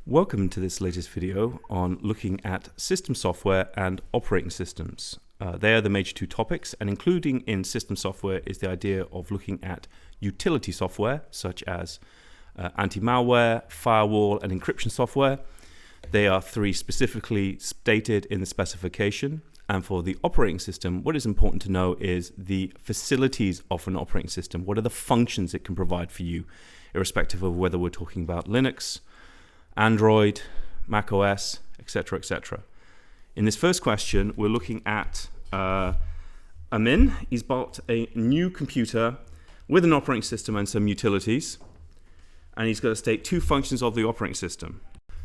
Welcome to this latest video on looking at system software and operating systems. They are the major two topics, and including in system software is the idea of looking at utility software such as anti-malware, firewall and encryption software. They are three specifically stated in the specification. And for the operating system, what is important to know is the facilities of an operating system. What are the functions it can provide for you, irrespective of whether we're talking about Linux, Android, Mac OS, etc., etc. In this first question, we're looking at Amin. He's bought a new computer with an operating system and some utilities, and he's got to state two functions of the operating system.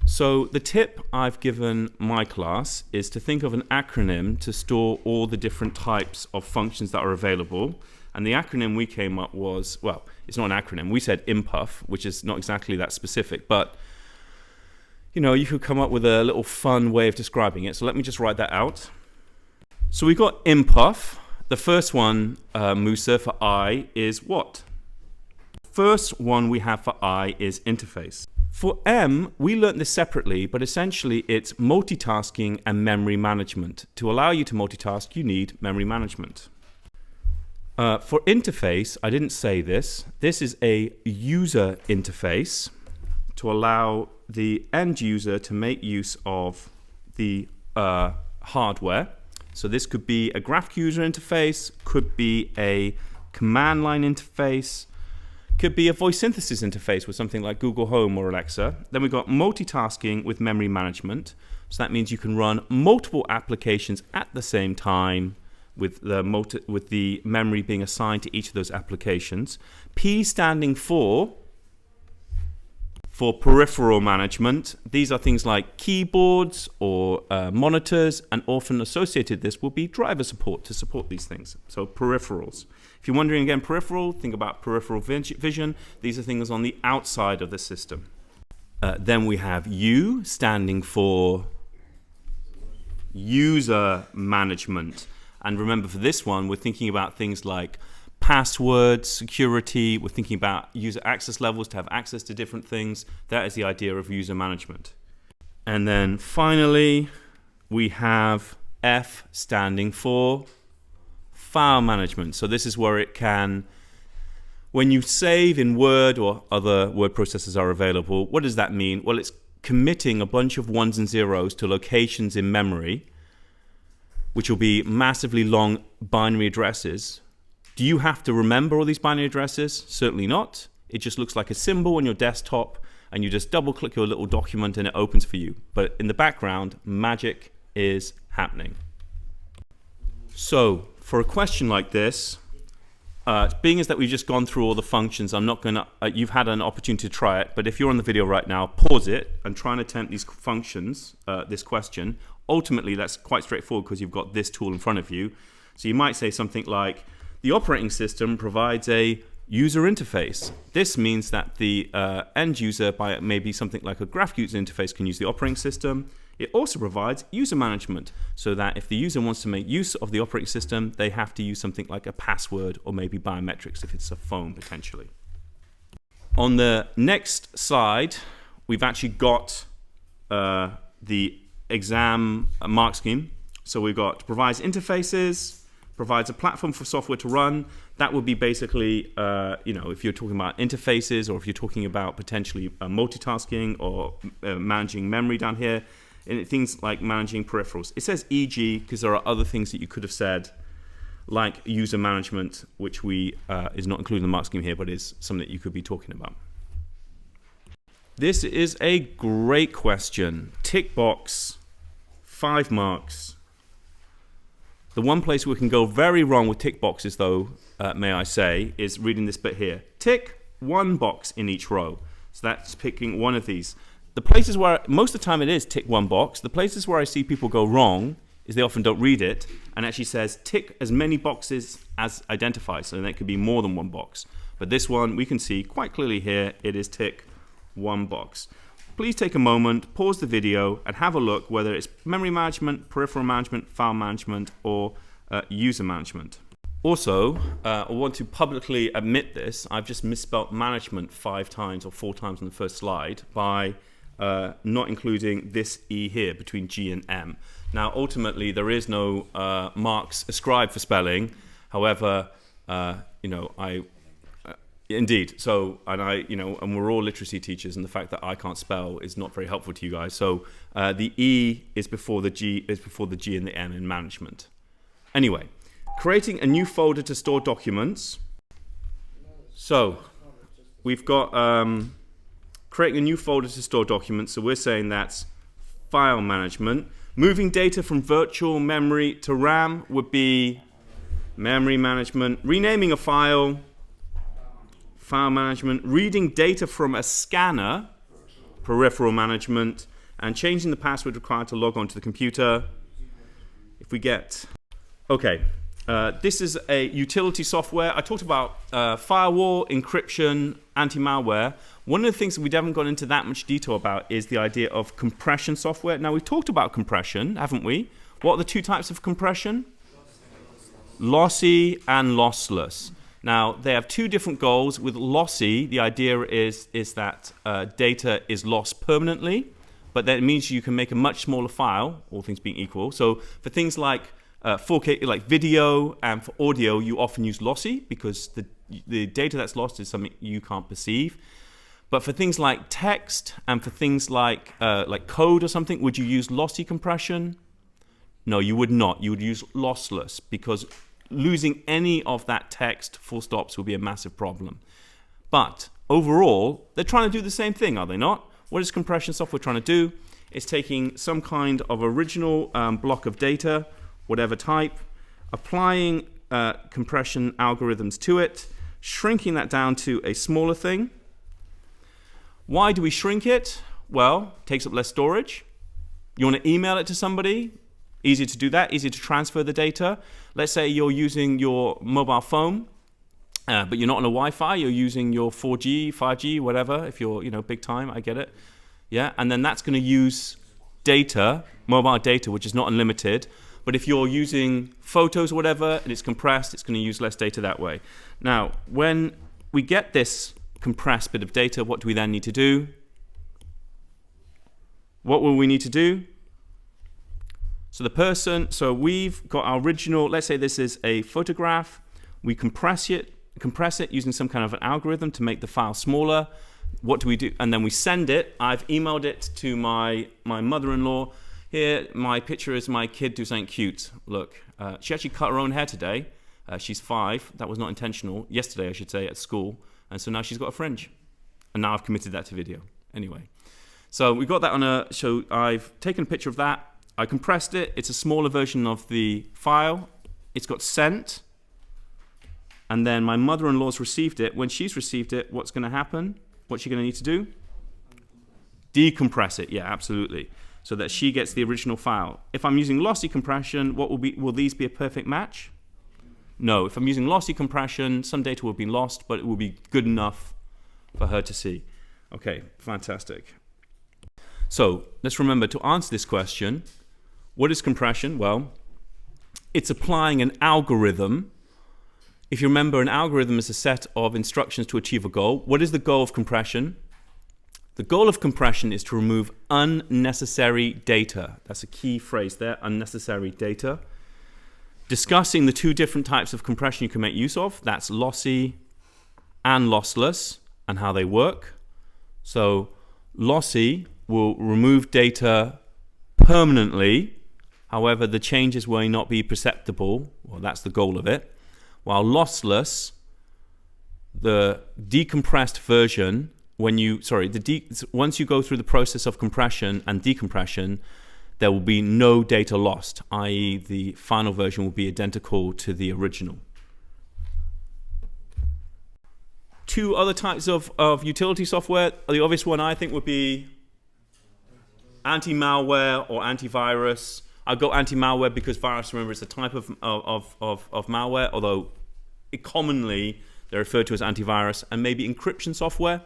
So the tip I've given my class is to think of an acronym to store all the different types of functions that are available. And the acronym we came up was, well, it's not an acronym. We said IMPUF, which is not exactly that specific, but you know, you could come up with a little fun way of describing it. So let me just write that out. So we've got IMPUF. The first one, Musa, for I is what? First one we have for I is interface. For M, we learned this separately, but essentially it's multitasking and memory management. To allow you to multitask, you need memory management. For interface, I didn't say this. This is a user interface to allow the end user to make use of the hardware. So this could be a graphic user interface, could be a command line interface, could be a voice synthesis interface with something like Google Home or Alexa. Then we've got multitasking with memory management. So that means you can run multiple applications at the same time with the memory being assigned to each of those applications. P standing for peripheral management. These are things like keyboards or monitors, and often associated this will be driver support to support these things. So peripherals. If you're wondering again, peripheral, think about peripheral vision. These are things on the outside of the system. Then we have U standing for user management. And remember, for this one, we're thinking about things like passwords, security. We're thinking about user access levels to have access to different things. That is the idea of user management. And then finally, we have F standing for file management. So this is where it can, when you save in Word or other word processors are available, what does that mean? Well, it's committing a bunch of ones and zeros to locations in memory, which will be massively long binary addresses. Do you have to remember all these binary addresses? Certainly not. It just looks like a symbol on your desktop, and you just double click your little document and it opens for you. But in the background, magic is happening. So for a question like this, being as that we've just gone through all the functions, I'm not going to, you've had an opportunity to try it, but if you're on the video right now, pause it and try and attempt these functions, this question. Ultimately, that's quite straightforward because you've got this tool in front of you. So you might say something like, the operating system provides a user interface. This means that the end user, by maybe something like a graphic user interface, can use the operating system. It also provides user management, so that if the user wants to make use of the operating system, they have to use something like a password or maybe biometrics if it's a phone potentially. On the next slide, we've actually got the exam mark scheme. So we've got provides interfaces, provides a platform for software to run. That would be basically, if you're talking about interfaces, or if you're talking about potentially multitasking or managing memory down here, and things like managing peripherals. It says e.g. because there are other things that you could have said, like user management, which is not included in the mark scheme here, but is something that you could be talking about. This is a great question. Tick box, 5 marks. The one place we can go very wrong with tick boxes, though, may I say, is reading this bit here. Tick 1 box in each row. So that's picking one of these. The places where, most of the time it is tick 1 box. The places where I see people go wrong is they often don't read it and actually says tick as many boxes as identified. So that could be more than 1 box. But this one, we can see quite clearly here, it is tick 1 box. Please take a moment, pause the video, and have a look whether it's memory management, peripheral management, file management, or user management. Also, I want to publicly admit this. I've just misspelled management 5 times or 4 times on the first slide by not including this E here between G and M. Now, ultimately, there is no marks ascribed for spelling. However, indeed. So, and we're all literacy teachers, and the fact that I can't spell is not very helpful to you guys. So, the E is before the G and the M in management. Anyway, creating a new folder to store documents. So, we've got creating a new folder to store documents. So we're saying that's file management. Moving data from virtual memory to RAM would be memory management. Renaming a file, file management. Reading data from a scanner, peripheral management. And changing the password required to log on to the computer. If we get... Okay, this is a utility software. I talked about firewall, encryption, anti-malware. One of the things that we haven't gone into that much detail about is the idea of compression software. Now, we've talked about compression, haven't we? What are the two types of compression? Lossy and lossless. Now, they have two different goals. With lossy, the idea is that data is lost permanently, but that means you can make a much smaller file, all things being equal. So for things like 4K, like video, and for audio, you often use lossy because the data that's lost is something you can't perceive. But for things like text and for things like code or something, would you use lossy compression? No, you would not. You would use lossless because losing any of that text, full stops, will be a massive problem. But overall, they're trying to do the same thing, are they not? What is compression software trying to do? It's taking some kind of original block of data, whatever type, applying compression algorithms to it, shrinking that down to a smaller thing. Why do we shrink it? Well, it takes up less storage. You want to email it to somebody? Easy to do that, easy to transfer the data. Let's say you're using your mobile phone, but you're not on a Wi-Fi, you're using your 4G, 5G, whatever, if you're big time, I get it. Yeah, and then that's going to use data, mobile data, which is not unlimited. But if you're using photos or whatever, and it's compressed, it's going to use less data that way. Now, when we get this compressed bit of data, what do we then need to do? What will we need to do? So we've got our original, let's say this is a photograph. We compress it using some kind of an algorithm to make the file smaller. What do we do? And then we send it. I've emailed it to my mother-in-law. Here, my picture is my kid do something cute. Look, she actually cut her own hair today. She's 5. That was not intentional. Yesterday, I should say, at school. And so now she's got a fringe. And now I've committed that to video. Anyway. So we got that on so I've taken a picture of that. I compressed it. It's a smaller version of the file. It's got sent. And then my mother-in-law's received it. When she's received it, what's going to happen? What's she going to need to do? Decompress it. Yeah, absolutely. So that she gets the original file. If I'm using lossy compression, will these be a perfect match? No, if I'm using lossy compression, some data will be lost, but it will be good enough for her to see. Okay, fantastic. So let's remember to answer this question, what is compression? Well, it's applying an algorithm. If you remember, an algorithm is a set of instructions to achieve a goal. What is the goal of compression? The goal of compression is to remove unnecessary data. That's a key phrase there, unnecessary data. Discussing the two different types of compression you can make use of. That's lossy and lossless and how they work. So lossy will remove data permanently. However, the changes will not be perceptible. Well, that's the goal of it. While lossless, the decompressed version, once you go through the process of compression and decompression, there will be no data lost, i.e. the final version will be identical to the original. Two other types of utility software. The obvious one I think would be anti-malware or antivirus. I'll go anti-malware because virus, remember, is a type of malware, although commonly they're referred to as antivirus, and maybe encryption software.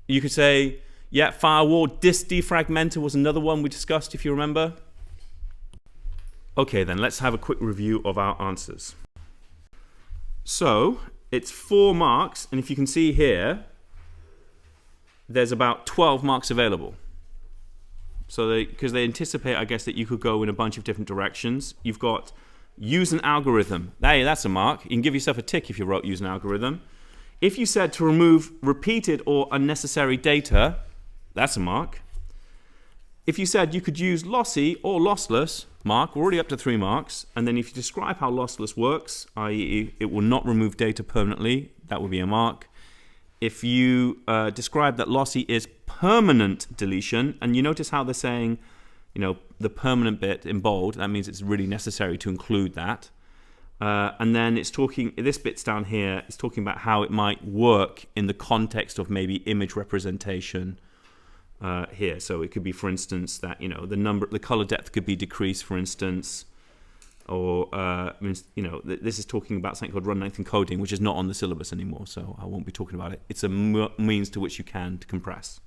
You could say, yeah, firewall. Disk defragmenter was another one we discussed, if you remember. Okay, then let's have a quick review of our answers. So it's 4 marks, and if you can see here, there's about 12 marks available. So because they anticipate, I guess, that you could go in a bunch of different directions. You've got use an algorithm. Hey, that's a mark. You can give yourself a tick if you wrote use an algorithm. If you said to remove repeated or unnecessary data, that's a mark. If you said you could use lossy or lossless, mark, we're already up to 3 marks. And then if you describe how lossless works, i.e. it will not remove data permanently, that would be a mark. If you describe that lossy is permanent deletion, and you notice how they're saying, the permanent bit in bold, that means it's really necessary to include that. And then it's talking, this bit's down here, it's talking about how it might work in the context of maybe image representation here. So it could be, for instance, that, the color depth could be decreased, for instance. Or, this is talking about something called run length encoding, which is not on the syllabus anymore, so I won't be talking about it. It's a means to which you can compress.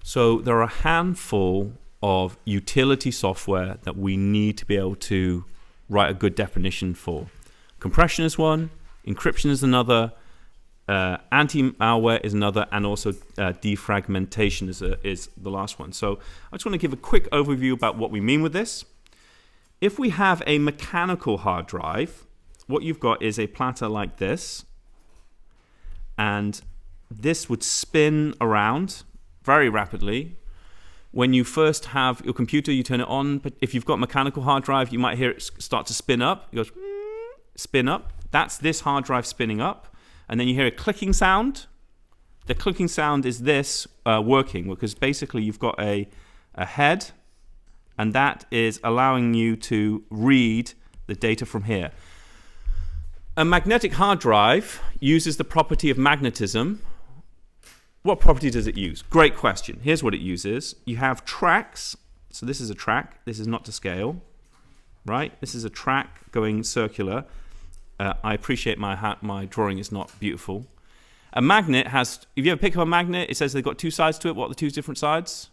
So there are a handful of utility software that we need to be able to write a good definition for. Compression is one, encryption is another, anti-malware is another, and also defragmentation is the last one. So I just want to give a quick overview about what we mean with this. If we have a mechanical hard drive, what you've got is a platter like this, and this would spin around very rapidly. When you first have your computer, you turn it on, but if you've got a mechanical hard drive, you might hear it start to spin up. It goes, spin up. That's this hard drive spinning up. And then you hear a clicking sound. The clicking sound is this working, because basically you've got a head, and that is allowing you to read the data from here. A magnetic hard drive uses the property of magnetism. What property does it use? Great question. Here's what it uses. You have tracks. So this is a track. This is not to scale, right? This is a track going circular. I appreciate my drawing is not beautiful. A magnet has, if you ever pick up a magnet, it says they've got 2 sides to it. What are the 2 different sides?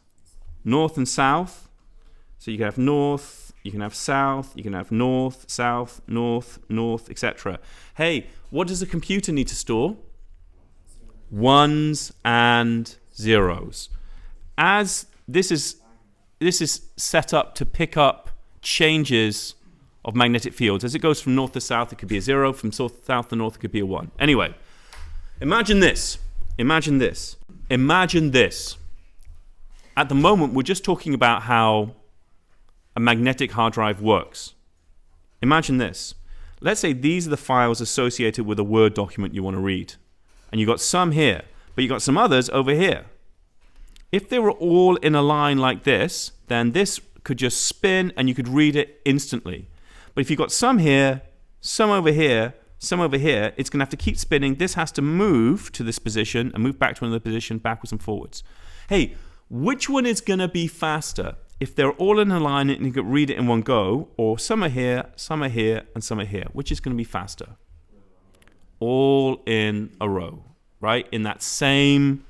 North and south. So you can have north, you can have south, you can have north, south, north, etc. Hey, what does a computer need to store? Ones and zeros. As this is set up to pick up changes of magnetic fields. As it goes from north to south, it could be a 0. From south to north, it could be a 1. Anyway, imagine this. Imagine this. Imagine this. At the moment, we're just talking about how a magnetic hard drive works. Imagine this. Let's say these are the files associated with a Word document you want to read. And you've got some here, but you've got some others over here. If they were all in a line like this, then this could just spin and you could read it instantly. But if you've got some here, some over here, some over here, it's going to have to keep spinning. This has to move to this position and move back to another position, backwards and forwards. Hey, which one is going to be faster? If they're all in a line and you could read it in one go, or some are here, and some are here, which is going to be faster? All in a row, right? In that same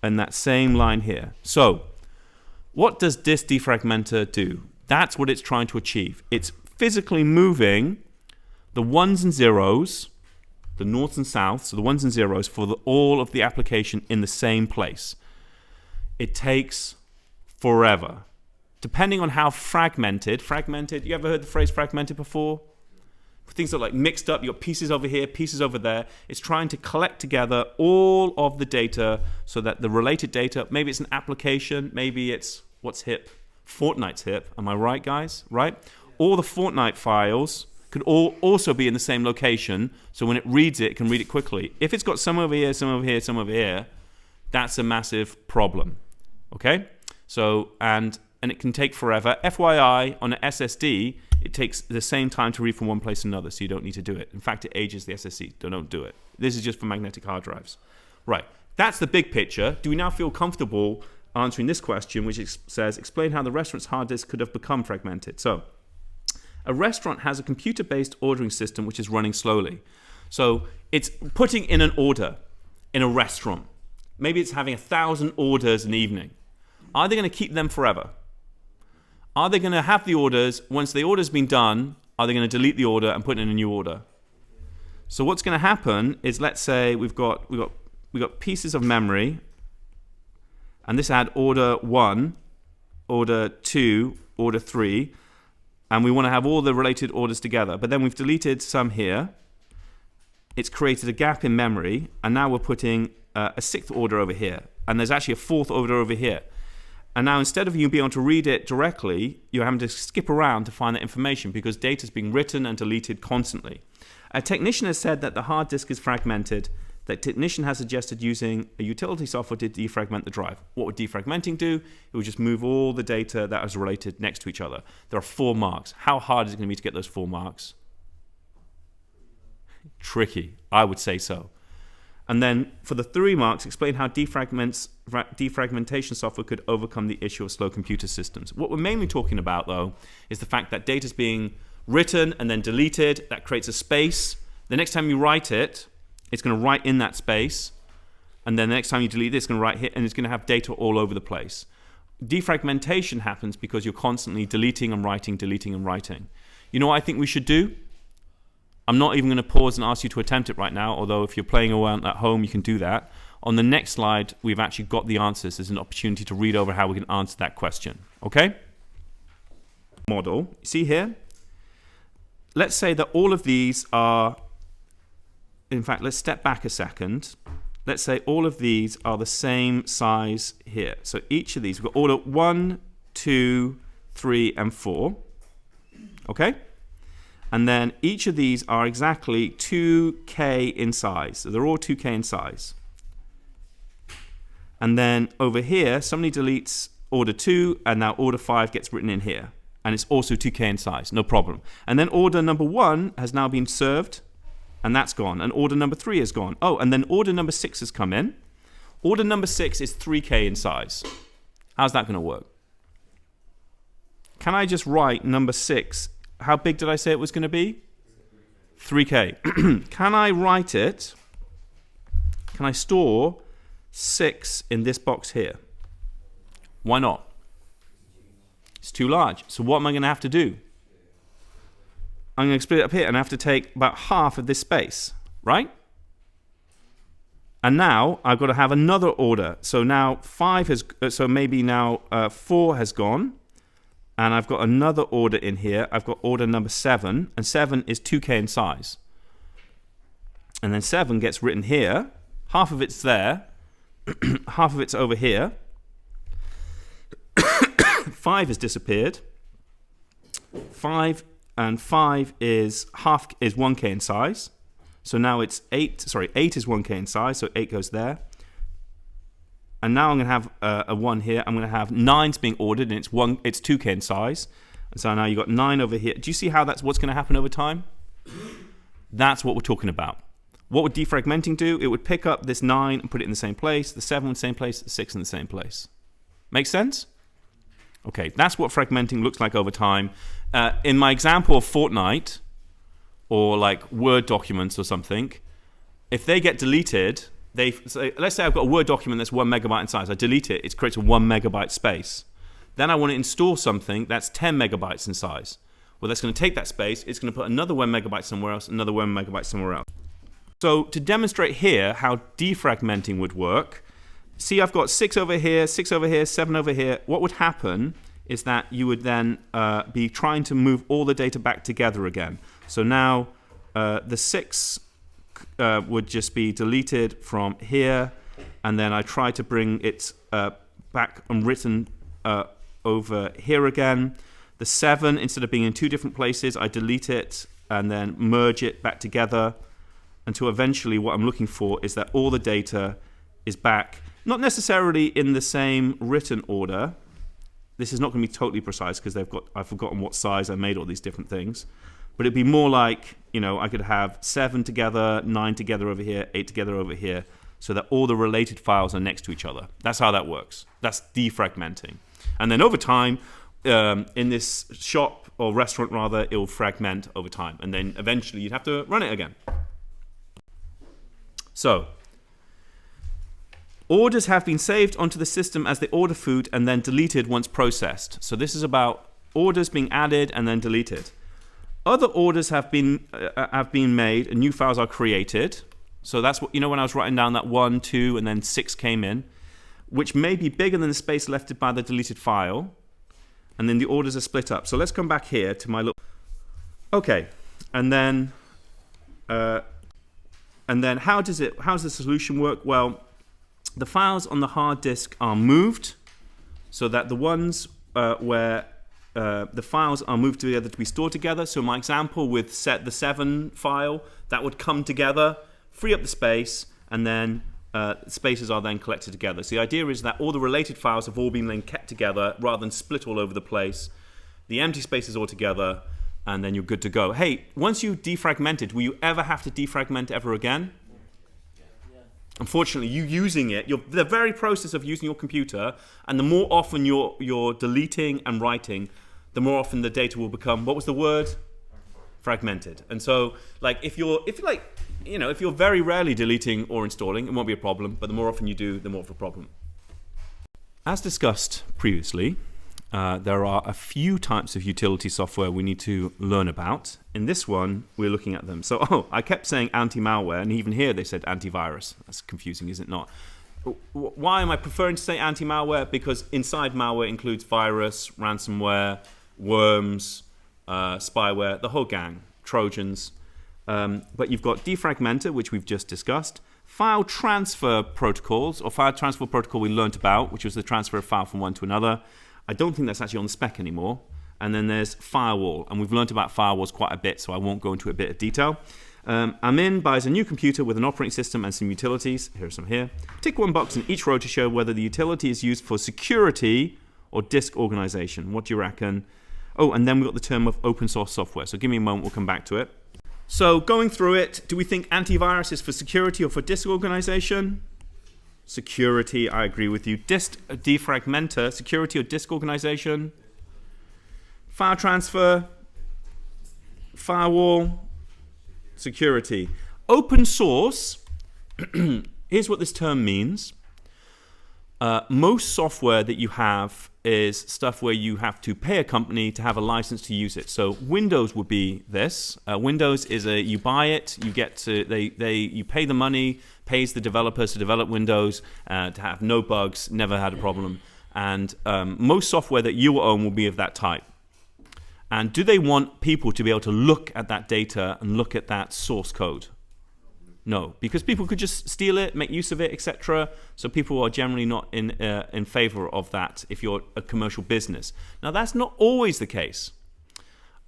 line here. So, what does this defragmenter do? That's what it's trying to achieve. It's physically moving the ones and zeros, the north and south, so the ones and zeros for all of the application in the same place. It takes forever. Depending on how fragmented, you ever heard the phrase fragmented before? Things are like mixed up, you got pieces over here, pieces over there. It's trying to collect together all of the data so that the related data, maybe it's an application, maybe it's, what's hip? Fortnite's hip, am I right, guys? Right? All the Fortnite files could all also be in the same location, so when it reads it, it can read it quickly. If it's got some over here, some over here, some over here, that's a massive problem, okay? So, and it can take forever. FYI, on an SSD, it takes the same time to read from one place to another, so you don't need to do it. In fact, it ages the SSD. Don't do it. This is just for magnetic hard drives. Right. That's the big picture. Do we now feel comfortable answering this question, which says, explain how the restaurant's hard disk could have become fragmented? So, a restaurant has a computer-based ordering system which is running slowly. So, it's putting in an order in a restaurant. Maybe it's having 1,000 orders an evening. Are they going to keep them forever? Are they going to have the orders, once the order's been done, are they going to delete the order and put in a new order? So what's going to happen is, let's say we've got pieces of memory and this had order 1, order 2, order 3, and we want to have all the related orders together. But then we've deleted some here. It's created a gap in memory, and now we're putting a 6th order over here, and there's actually a 4th order over here. And now instead of you being able to read it directly, you're having to skip around to find that information because data is being written and deleted constantly. A technician has said that the hard disk is fragmented. The technician has suggested using a utility software to defragment the drive. What would defragmenting do? It would just move all the data that is related next to each other. There are 4 marks. How hard is it going to be to get those 4 marks? Tricky, I would say so. And then for the 3 marks, explain how defragmentation software could overcome the issue of slow computer systems. What we're mainly talking about, though, is the fact that data is being written and then deleted. That creates a space. The next time you write it, it's going to write in that space. And then the next time you delete it, it's going to write here, and it's going to have data all over the place. Defragmentation happens because you're constantly deleting and writing, deleting and writing. You know what I think we should do? I'm not even going to pause and ask you to attempt it right now, although if you're playing around at home, you can do that. On the next slide, we've actually got the answers. There's an opportunity to read over how we can answer that question. Okay? Model. See here? Let's say that all of these are, in fact, let's step back a second. Let's say all of these are the same size here. So each of these, we've got order 1, 2, 3, and 4. Okay? And then each of these are exactly 2K in size. So they're all 2K in size. And then over here, somebody deletes order 2, and now order 5 gets written in here. And it's also 2K in size, no problem. And then order number 1 has now been served, and that's gone. And order number 3 is gone. Oh, and then order number 6 has come in. Order number 6 is 3K in size. How's that going to work? Can I just write number 6? How big did I say it was going to be? 3K. Can I write it? Can I store 6 in this box here? Why not? It's too large. So what am I going to have to do? I'm going to split it up here, and I have to take about half of this space, right? And now I've got to have another order. So now 5 has, so maybe now 4 has gone. And I've got another order in here. I've got order number 7, and 7 is 2K in size. And then 7 gets written here. Half of it's there. Half of it's over here. 5 has disappeared. 5 and 5 is 1K in size. So now it's 8 is 1K in size, so 8 goes there. And now I'm going to have a 1 here. I'm going to have 9's being ordered, and it's 2K in size. And so now you've got 9 over here. Do you see how that's what's going to happen over time? That's what we're talking about. What would defragmenting do? It would pick up this 9 and put it in the same place, the 7 in the same place, the 6 in the same place. Make sense? Okay, that's what fragmenting looks like over time. In my example of Fortnite, or like Word documents or something, if they get deleted, so let's say I've got a Word document that's 1 megabyte in size. I delete it, it creates a 1 megabyte space. Then I want to install something that's 10 megabytes in size. Well, that's going to take that space. It's going to put another 1 megabyte somewhere else, another 1 megabyte somewhere else. So to demonstrate here how defragmenting would work, see I've got 6 over here, 6 over here, 7 over here. What would happen is that you would then be trying to move all the data back together again. So now the 6 would just be deleted from here, and then I try to bring it back and written over here again. The 7, instead of being in 2 different places, I delete it and then merge it back together until eventually what I'm looking for is that all the data is back, not necessarily in the same written order. This is not going to be totally precise because I've forgotten what size I made all these different things. But it'd be more like, I could have 7 together, 9 together over here, 8 together over here, so that all the related files are next to each other. That's how that works. That's defragmenting. And then over time, in this shop, or restaurant rather, it will fragment over time. And then eventually you'd have to run it again. So, orders have been saved onto the system as they order food and then deleted once processed. So this is about orders being added and then deleted. Other orders have been made and new files are created. So that's what, when I was writing down that 1, 2, and then 6 came in. which may be bigger than the space left by the deleted file, and then the orders are split up. So let's come back here to my little... Okay, and then how does the solution work? Well, the files on the hard disk are moved so that the ones where the files are moved together to be stored together. So my example with the 7 file, that would come together, free up the space, and then spaces are then collected together. So the idea is that all the related files have all been then kept together rather than split all over the place. The empty spaces all together, and then you're good to go. Hey, once you defragmented, will you ever have to defragment ever again? Unfortunately, you using it, the very process of using your computer, and the more often you're deleting and writing, the more often the data will become, what was the word? Fragmented. And so, like, if you're very rarely deleting or installing, it won't be a problem. But the more often you do, the more of a problem. As discussed previously, there are a few types of utility software we need to learn about. In this one, we're looking at them. So, I kept saying anti-malware, and even here they said antivirus. That's confusing, is it not? Why am I preferring to say anti-malware? Because inside malware includes virus, ransomware, worms, spyware, the whole gang, Trojans. But you've got defragmenter, which we've just discussed. File transfer protocols, or file transfer protocol we learnt about, which was the transfer of file from one to another. I don't think that's actually on the spec anymore. And then there's firewall, and we've learnt about firewalls quite a bit, so I won't go into a bit of detail. Amin buys a new computer with an operating system and some utilities. Here are some here. Tick one box in each row to show whether the utility is used for security or disk organization. What do you reckon? Oh, and then we've got the term of open source software. So give me a moment, we'll come back to it. So going through it, do we think antivirus is for security or for disk organization? Security, I agree with you. Disk defragmenter, security or disk organization? File transfer, firewall, security. Open source, here's what this term means. Most software that you have is stuff where you have to pay a company to have a license to use it. So Windows would be this. Windows is you buy it, you get to you pay the money, pays the developers to develop Windows to have no bugs, never had a problem. And most software that you own will be of that type. And do they want people to be able to look at that data and look at that source code? No, because people could just steal it, make use of it, etc. So people are generally not in favor of that if you're a commercial business. Now, that's not always the case.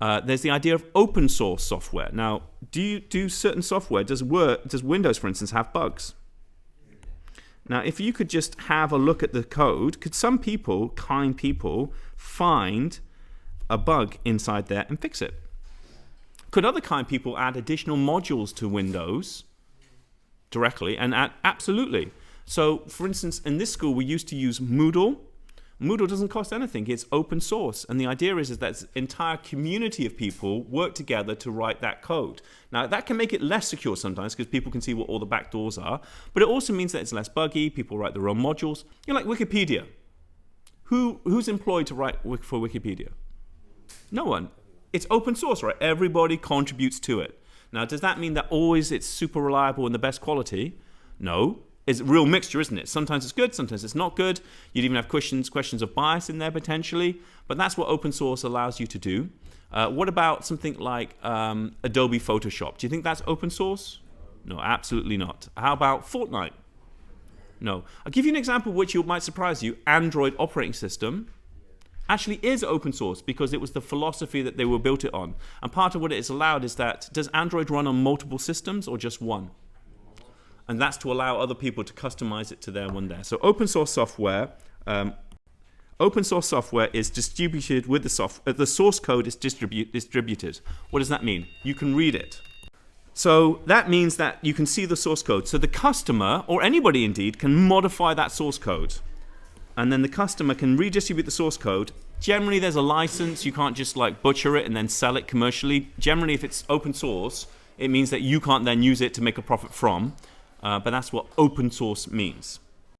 There's the idea of open source software. Now, do certain software, does Windows, for instance, have bugs? Now, if you could just have a look at the code, could some people, kind people, find a bug inside there and fix it? Could other kind people add additional modules to Windows directly? And absolutely. So, for instance, in this school, we used to use Moodle. Moodle doesn't cost anything. It's open source. And the idea is that an entire community of people work together to write that code. Now, that can make it less secure sometimes because people can see what all the back doors are. But it also means that it's less buggy. People write their own modules. You're like Wikipedia. Who's employed to write for Wikipedia? No one. It's open source, right? Everybody contributes to it. Now, does that mean that always it's super reliable and the best quality? No. It's a real mixture, isn't it? Sometimes it's good, sometimes it's not good. You'd even have questions of bias in there potentially. But that's what open source allows you to do. What about something like Adobe Photoshop? Do you think that's open source? No, absolutely not. How about Fortnite? No. I'll give you an example which might surprise you. Android operating system actually is open source because it was the philosophy that they were built it on. And part of what it is allowed is that, does Android run on multiple systems or just one? And that's to allow other people to customize it to their one there. So open source software is distributed with the source code is distributed. What does that mean? You can read it. So that means that you can see the source code. So the customer, or anybody indeed, can modify that source code. And then the customer can redistribute the source code. Generally, there's a license. You can't just like butcher it and then sell it commercially. Generally, if it's open source, it means that you can't then use it to make a profit from. But that's what open source means.